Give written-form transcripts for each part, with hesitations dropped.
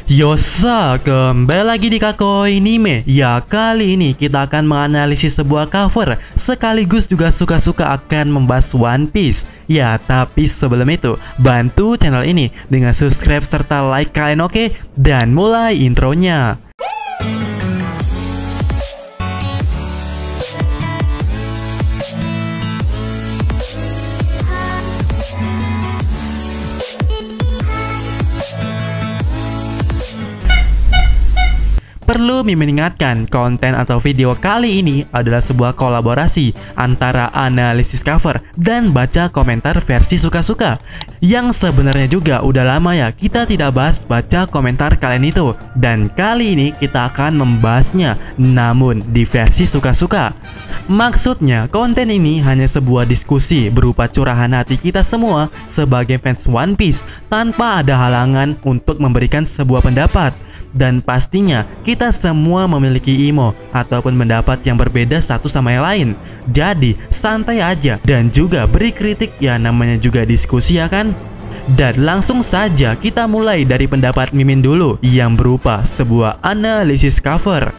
Yosa, kembali lagi di Kakoi Anime. Ya, kali ini kita akan menganalisis sebuah cover sekaligus juga suka-suka akan membahas One Piece. Ya, tapi sebelum itu, bantu channel ini dengan subscribe serta like kalian, oke? Dan mulai intronya. Perlu mengingatkan, konten atau video kali ini adalah sebuah kolaborasi antara analisis cover dan baca komentar versi suka-suka. Yang sebenarnya juga udah lama ya kita tidak bahas baca komentar kalian itu. Dan kali ini kita akan membahasnya, namun di versi suka-suka. Maksudnya, konten ini hanya sebuah diskusi berupa curahan hati kita semua sebagai fans One Piece tanpa ada halangan untuk memberikan sebuah pendapat. Dan pastinya kita semua memiliki emo ataupun pendapat yang berbeda satu sama yang lain. Jadi santai aja dan juga beri kritik, ya namanya juga diskusi ya kan. Dan langsung saja kita mulai dari pendapat Mimin dulu yang berupa sebuah analisis cover.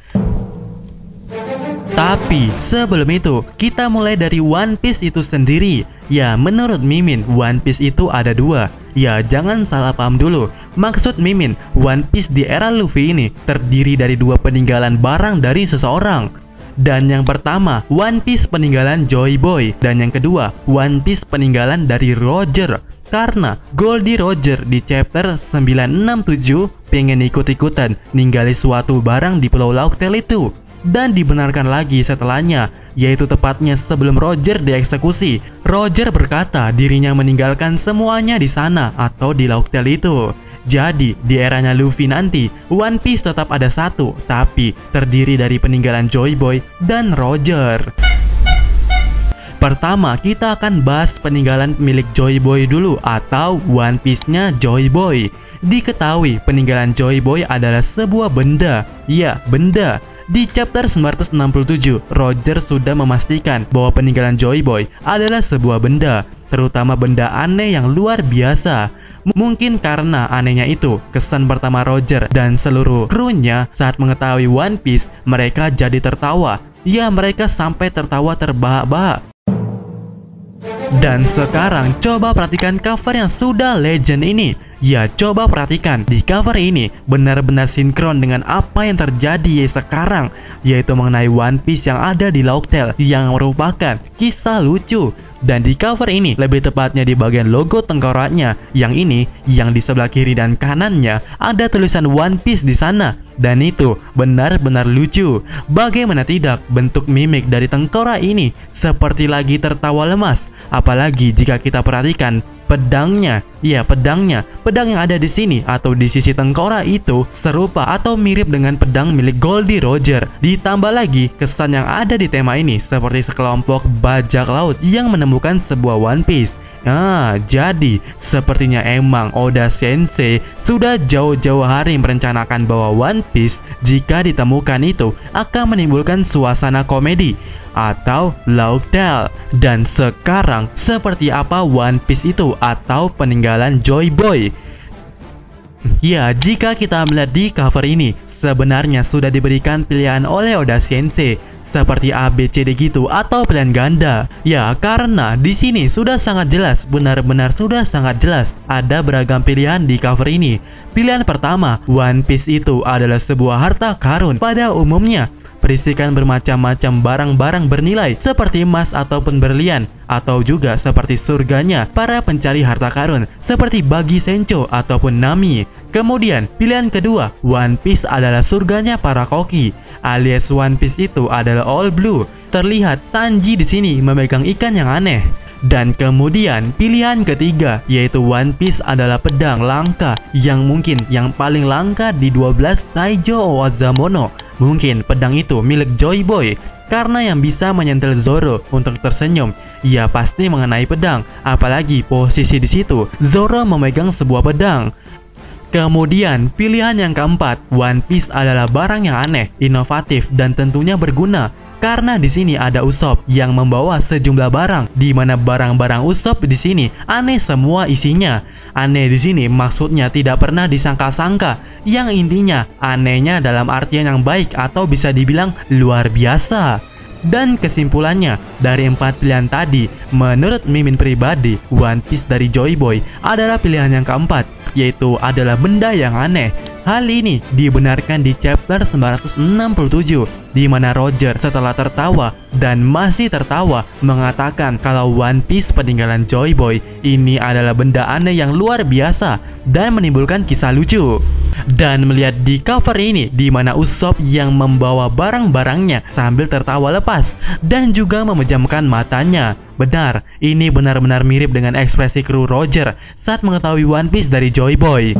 Tapi sebelum itu kita mulai dari One Piece itu sendiri. Ya, menurut Mimin One Piece itu ada dua. Ya, jangan salah paham dulu. Maksud Mimin, One Piece di era Luffy ini terdiri dari dua peninggalan barang dari seseorang. Dan yang pertama, One Piece peninggalan Joy Boy. Dan yang kedua, One Piece peninggalan dari Roger. Karena Goldie Roger di chapter 967 pengen ikut-ikutan ninggali suatu barang di Pulau Lauk Tale itu. Dan dibenarkan lagi setelahnya, yaitu tepatnya sebelum Roger dieksekusi. Roger berkata dirinya meninggalkan semuanya di sana atau di Lauk Tale itu. Jadi di eranya Luffy nanti, One Piece tetap ada satu, tapi terdiri dari peninggalan Joy Boy dan Roger. Pertama, kita akan bahas peninggalan milik Joy Boy dulu atau One Piece-nya Joy Boy. Diketahui peninggalan Joy Boy adalah sebuah benda. Ya, benda. Di chapter 967, Roger sudah memastikan bahwa peninggalan Joy Boy adalah sebuah benda, terutama benda aneh yang luar biasa. Mungkin karena anehnya itu, kesan pertama Roger dan seluruh krunya saat mengetahui One Piece, mereka jadi tertawa. Ya, mereka sampai tertawa terbahak-bahak. Dan sekarang coba perhatikan cover yang sudah legend ini. Ya, coba perhatikan di cover ini benar-benar sinkron dengan apa yang terjadi sekarang, yaitu mengenai One Piece yang ada di Lauk Tale yang merupakan kisah lucu. Dan di cover ini, lebih tepatnya di bagian logo tengkoraknya, yang ini, yang di sebelah kiri dan kanannya ada tulisan One Piece di sana. Dan itu benar-benar lucu. Bagaimana tidak, bentuk mimik dari tengkorak ini seperti lagi tertawa lemas. Apalagi jika kita perhatikan pedangnya. Ya, pedang yang ada di sini atau di sisi tengkorak itu serupa atau mirip dengan pedang milik Goldie Roger. Ditambah lagi kesan yang ada di tema ini seperti sekelompok bajak laut yang menemukan sebuah One Piece. Nah, jadi sepertinya emang Oda Sensei sudah jauh-jauh hari merencanakan bahwa One Piece jika ditemukan itu akan menimbulkan suasana komedi atau Lauk Tale. Dan sekarang seperti apa One Piece itu atau peninggalan Joy Boy? Ya, jika kita melihat di cover ini, sebenarnya sudah diberikan pilihan oleh Oda Sensei seperti A, B, C, D gitu atau pilihan ganda. Ya, karena di sini sudah sangat jelas, benar-benar sudah sangat jelas ada beragam pilihan di cover ini. Pilihan pertama, One Piece itu adalah sebuah harta karun pada umumnya, berisikan bermacam-macam barang-barang bernilai seperti emas ataupun berlian, atau juga seperti surganya para pencari harta karun seperti Buggy Sencho ataupun Nami. Kemudian pilihan kedua, One Piece adalah surganya para koki, alias One Piece itu adalah all blue. Terlihat Sanji di sini memegang ikan yang aneh. Dan kemudian pilihan ketiga, yaitu One Piece adalah pedang langka yang mungkin yang paling langka di 12 Saijo Owazamono. Mungkin pedang itu milik Joy Boy karena yang bisa menyentil Zoro untuk tersenyum. Ya, pasti mengenai pedang, apalagi posisi di situ Zoro memegang sebuah pedang. Kemudian pilihan yang keempat, One Piece adalah barang yang aneh, inovatif dan tentunya berguna. Karena di sini ada Usopp yang membawa sejumlah barang, di mana barang-barang Usopp di sini aneh semua isinya. Aneh di sini maksudnya tidak pernah disangka-sangka, yang intinya anehnya dalam artian yang baik atau bisa dibilang luar biasa. Dan kesimpulannya, dari 4 pilihan tadi, menurut Mimin pribadi, One Piece dari Joy Boy adalah pilihan yang keempat, yaitu adalah benda yang aneh. Hal ini dibenarkan di chapter 967, di mana Roger setelah tertawa dan masih tertawa mengatakan kalau One Piece peninggalan Joy Boy ini adalah benda aneh yang luar biasa dan menimbulkan kisah lucu. Dan melihat di cover ini, di mana Usopp yang membawa barang-barangnya sambil tertawa lepas dan juga memejamkan matanya. Benar, ini benar-benar mirip dengan ekspresi kru Roger saat mengetahui One Piece dari Joy Boy.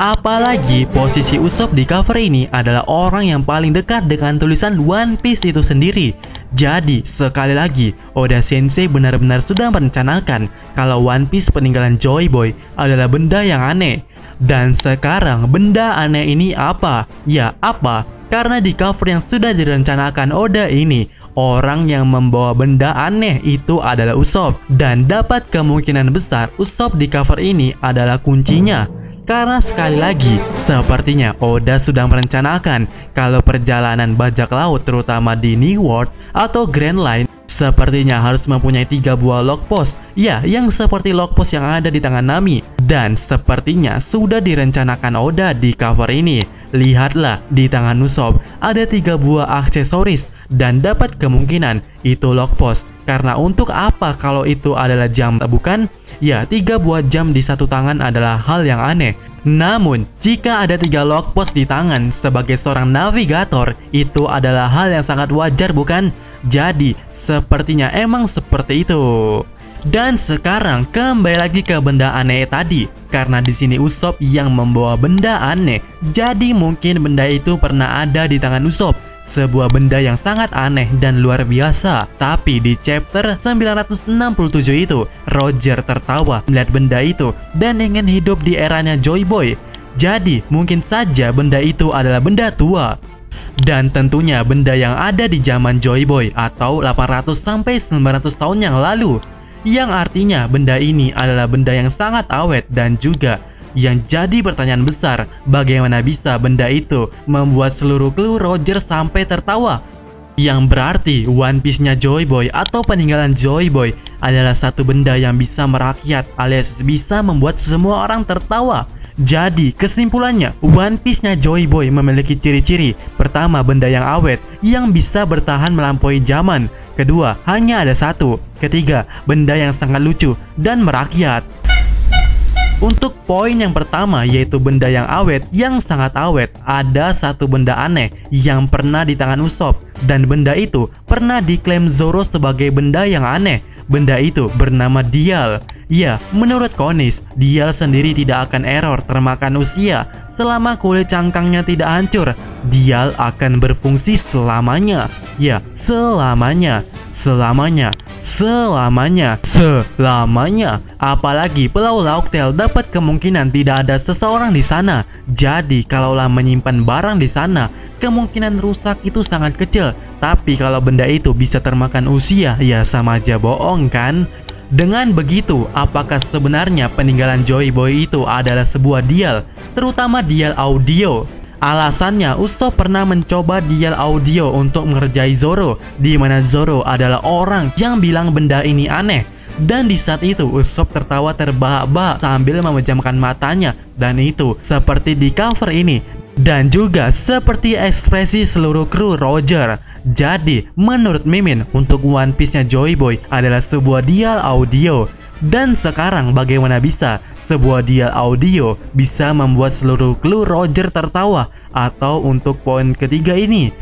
Apalagi posisi Usopp di cover ini adalah orang yang paling dekat dengan tulisan One Piece itu sendiri. Jadi sekali lagi, Oda Sensei benar-benar sudah merencanakan kalau One Piece peninggalan Joy Boy adalah benda yang aneh. Dan sekarang benda aneh ini apa? Ya apa? Karena di cover yang sudah direncanakan Oda ini, orang yang membawa benda aneh itu adalah Usopp. Dan dapat kemungkinan besar Usopp di cover ini adalah kuncinya. Karena sekali lagi, sepertinya Oda sudah merencanakan kalau perjalanan bajak laut terutama di New World atau Grand Line sepertinya harus mempunyai 3 buah lock post. Ya, yang seperti lock post yang ada di tangan Nami. Dan sepertinya sudah direncanakan Oda di cover ini. Lihatlah, di tangan Usopp ada 3 buah aksesoris dan dapat kemungkinan itu lock post. Karena untuk apa kalau itu adalah jam, bukan? Ya, 3 buah jam di satu tangan adalah hal yang aneh. Namun, jika ada 3 lock post di tangan sebagai seorang navigator, itu adalah hal yang sangat wajar, bukan? Jadi, sepertinya emang seperti itu. Dan sekarang kembali lagi ke benda aneh tadi. Karena di sini Usopp yang membawa benda aneh, jadi mungkin benda itu pernah ada di tangan Usopp. Sebuah benda yang sangat aneh dan luar biasa. Tapi di chapter 967 itu, Roger tertawa melihat benda itu dan ingin hidup di eranya Joy Boy. Jadi mungkin saja benda itu adalah benda tua. Dan tentunya benda yang ada di zaman Joy Boy atau 800 sampai 900 tahun yang lalu. Yang artinya benda ini adalah benda yang sangat awet dan juga yang jadi pertanyaan besar, bagaimana bisa benda itu membuat seluruh kru Roger sampai tertawa? Yang berarti One Piece-nya Joy Boy atau peninggalan Joy Boy adalah satu benda yang bisa merakyat alias bisa membuat semua orang tertawa. Jadi kesimpulannya, One Piece-nya Joy Boy memiliki ciri-ciri. Pertama, benda yang awet yang bisa bertahan melampaui zaman. Kedua, hanya ada satu. Ketiga, benda yang sangat lucu dan merakyat. Untuk poin yang pertama, yaitu benda yang awet, yang sangat awet, ada satu benda aneh yang pernah di tangan Usopp, dan benda itu pernah diklaim Zoro sebagai benda yang aneh. Benda itu bernama Dial. Ya, menurut Konis, Dial sendiri tidak akan error termakan usia selama kulit cangkangnya tidak hancur. Dial akan berfungsi selamanya. Ya, selamanya. Selamanya. Selamanya. Selamanya. Apalagi Pulau Lauktel dapat kemungkinan tidak ada seseorang di sana. Jadi kalaulah menyimpan barang di sana, kemungkinan rusak itu sangat kecil. Tapi kalau benda itu bisa termakan usia, ya sama aja bohong kan? Dengan begitu, apakah sebenarnya peninggalan Joy Boy itu adalah sebuah dial, terutama dial audio? Alasannya, Usopp pernah mencoba dial audio untuk mengerjai Zoro, di mana Zoro adalah orang yang bilang benda ini aneh. Dan di saat itu, Usopp tertawa terbahak-bahak sambil memejamkan matanya. Dan itu seperti di cover ini. Dan juga seperti ekspresi seluruh kru Roger. Jadi, menurut Mimin, untuk One Piece-nya Joy Boy adalah sebuah dial audio. Dan sekarang bagaimana bisa sebuah dial audio bisa membuat seluruh kru Roger tertawa? Atau untuk poin ketiga ini,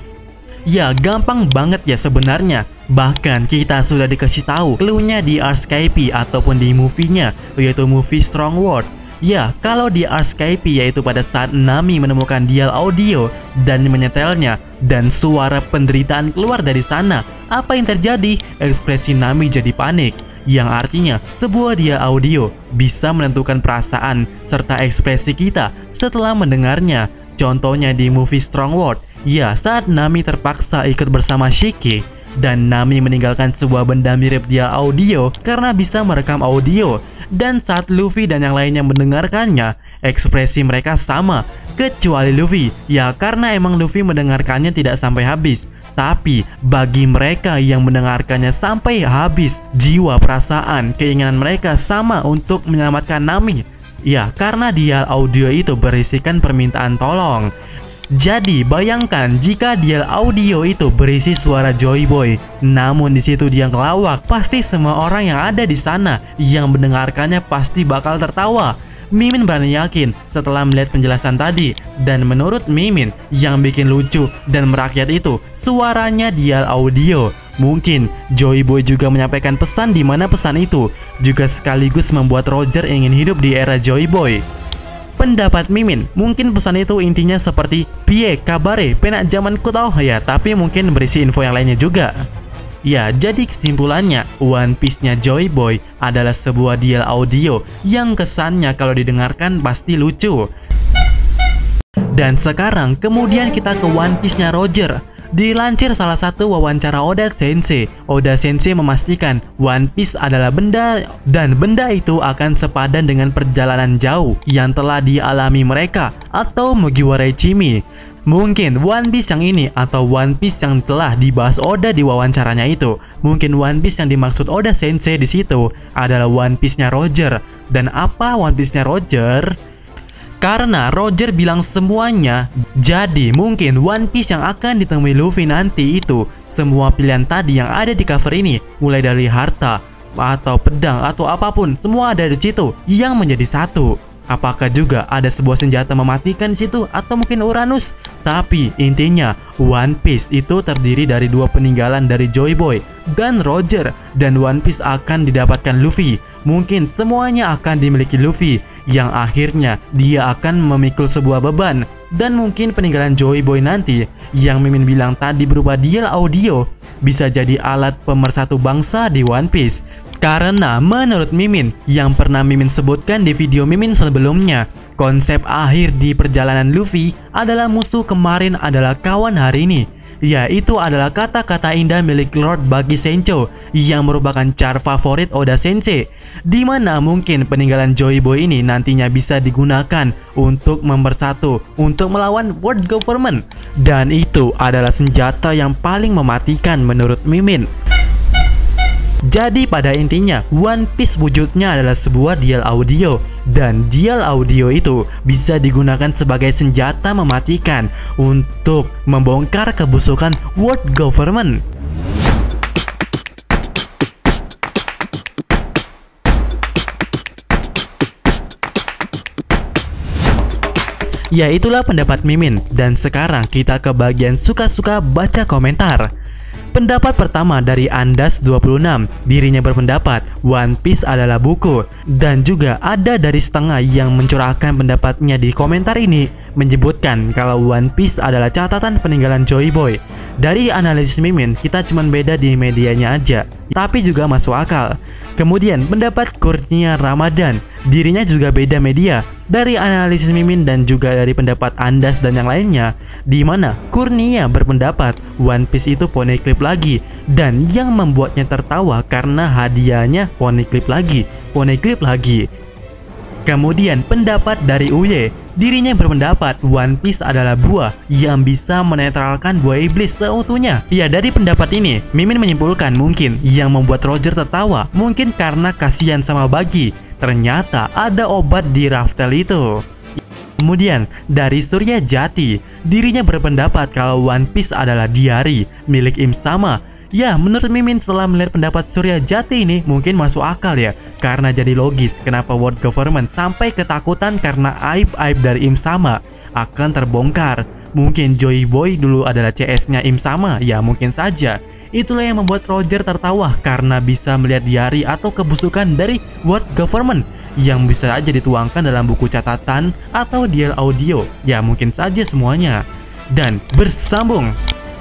ya gampang banget ya sebenarnya. Bahkan kita sudah dikasih tahu clue-nya di Arscape ataupun di movie-nya, yaitu movie Strong World. Ya, kalau di Arscape yaitu pada saat Nami menemukan dial audio dan menyetelnya dan suara penderitaan keluar dari sana, apa yang terjadi? Ekspresi Nami jadi panik, yang artinya sebuah dial audio bisa menentukan perasaan serta ekspresi kita setelah mendengarnya. Contohnya di movie Strong World, Ya, saat Nami terpaksa ikut bersama Shiki dan Nami meninggalkan sebuah benda mirip dial audio karena bisa merekam audio. Dan saat Luffy dan yang lainnya mendengarkannya, ekspresi mereka sama kecuali Luffy. Ya, karena emang Luffy mendengarkannya tidak sampai habis. Tapi bagi mereka yang mendengarkannya sampai habis, jiwa, perasaan, keinginan mereka sama untuk menyelamatkan Nami. Ya, karena dial audio itu berisikan permintaan tolong. Jadi bayangkan jika dial audio itu berisi suara Joy Boy, namun di situ dia ngelawak, pasti semua orang yang ada di sana yang mendengarkannya pasti bakal tertawa. Mimin berani yakin setelah melihat penjelasan tadi, dan menurut Mimin yang bikin lucu dan merakyat itu suaranya dial audio. Mungkin Joy Boy juga menyampaikan pesan di mana pesan itu juga sekaligus membuat Roger ingin hidup di era Joy Boy. Pendapat Mimin, mungkin pesan itu intinya seperti "Piye kabare penak zaman kuto" ya, tapi mungkin berisi info yang lainnya juga. Ya, jadi kesimpulannya, One Piece-nya Joy Boy adalah sebuah dial audio yang kesannya kalau didengarkan pasti lucu. Dan sekarang kemudian kita ke One Piece-nya Roger. Dilansir salah satu wawancara Oda Sensei, Oda Sensei memastikan One Piece adalah benda, dan benda itu akan sepadan dengan perjalanan jauh yang telah dialami mereka atau Mugiwara Ichimi. Mungkin One Piece yang ini atau One Piece yang telah dibahas Oda di wawancaranya itu, mungkin One Piece yang dimaksud Oda Sensei di situ adalah One Piece-nya Roger. Dan apa One Piece-nya Roger? Karena Roger bilang semuanya, jadi mungkin One Piece yang akan ditemui Luffy nanti itu semua pilihan tadi yang ada di cover ini, mulai dari harta atau pedang atau apapun, semua ada di situ yang menjadi satu. Apakah juga ada sebuah senjata mematikan di situ atau mungkin Uranus? Tapi intinya One Piece itu terdiri dari dua peninggalan dari Joy Boy dan Roger, dan One Piece akan didapatkan Luffy. Mungkin semuanya akan dimiliki Luffy, yang akhirnya dia akan memikul sebuah beban. Dan mungkin peninggalan Joy Boy nanti yang Mimin bilang tadi berupa dial audio bisa jadi alat pemersatu bangsa di One Piece. Karena menurut Mimin yang pernah Mimin sebutkan di video Mimin sebelumnya, konsep akhir di perjalanan Luffy adalah musuh kemarin adalah kawan hari ini. Ya, itu adalah kata-kata indah milik Lord Buggy Sencho yang merupakan char favorit Oda Sensei, dimana mungkin peninggalan Joy Boy ini nantinya bisa digunakan untuk mempersatu untuk melawan World Government. Dan itu adalah senjata yang paling mematikan menurut Mimin. Jadi pada intinya One Piece wujudnya adalah sebuah dial audio, dan dial audio itu bisa digunakan sebagai senjata mematikan untuk membongkar kebusukan World Government. Ya, itulah pendapat Mimin, dan sekarang kita ke bagian suka-suka baca komentar. Pendapat pertama dari Andas26, dirinya berpendapat One Piece adalah buku, dan juga ada dari setengah yang mencurahkan pendapatnya di komentar ini menyebutkan kalau One Piece adalah catatan peninggalan Joy Boy. Dari analisis Mimin, kita cuma beda di medianya aja, tapi juga masuk akal. Kemudian pendapat Kurnia Ramadan, dirinya juga beda media dari analisis Mimin dan juga dari pendapat Andas dan yang lainnya, di mana Kurnia berpendapat One Piece itu poneglyph lagi, dan yang membuatnya tertawa karena hadiahnya poneglyph lagi. Kemudian pendapat dari Uye, dirinya berpendapat One Piece adalah buah yang bisa menetralkan buah iblis seutuhnya. Ya, dari pendapat ini Mimin menyimpulkan mungkin yang membuat Roger tertawa mungkin karena kasihan sama Buggy. Ternyata ada obat di Raftel itu. Kemudian dari Surya Jati, dirinya berpendapat kalau One Piece adalah diari milik Im Sama. Ya, menurut Mimin setelah melihat pendapat Surya Jati ini mungkin masuk akal ya, karena jadi logis kenapa World Government sampai ketakutan karena aib-aib dari Im Sama akan terbongkar. Mungkin Joy Boy dulu adalah CS-nya Im Sama, ya mungkin saja. Itulah yang membuat Roger tertawa karena bisa melihat diari atau kebusukan dari World Government yang bisa aja dituangkan dalam buku catatan atau dial audio. Ya mungkin saja semuanya. Dan bersambung.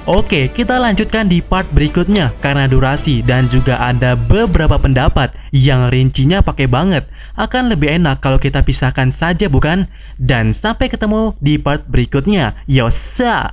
Oke, kita lanjutkan di part berikutnya karena durasi dan juga ada beberapa pendapat yang rincinya pakai banget. Akan lebih enak kalau kita pisahkan saja, bukan? Dan sampai ketemu di part berikutnya. Yosa!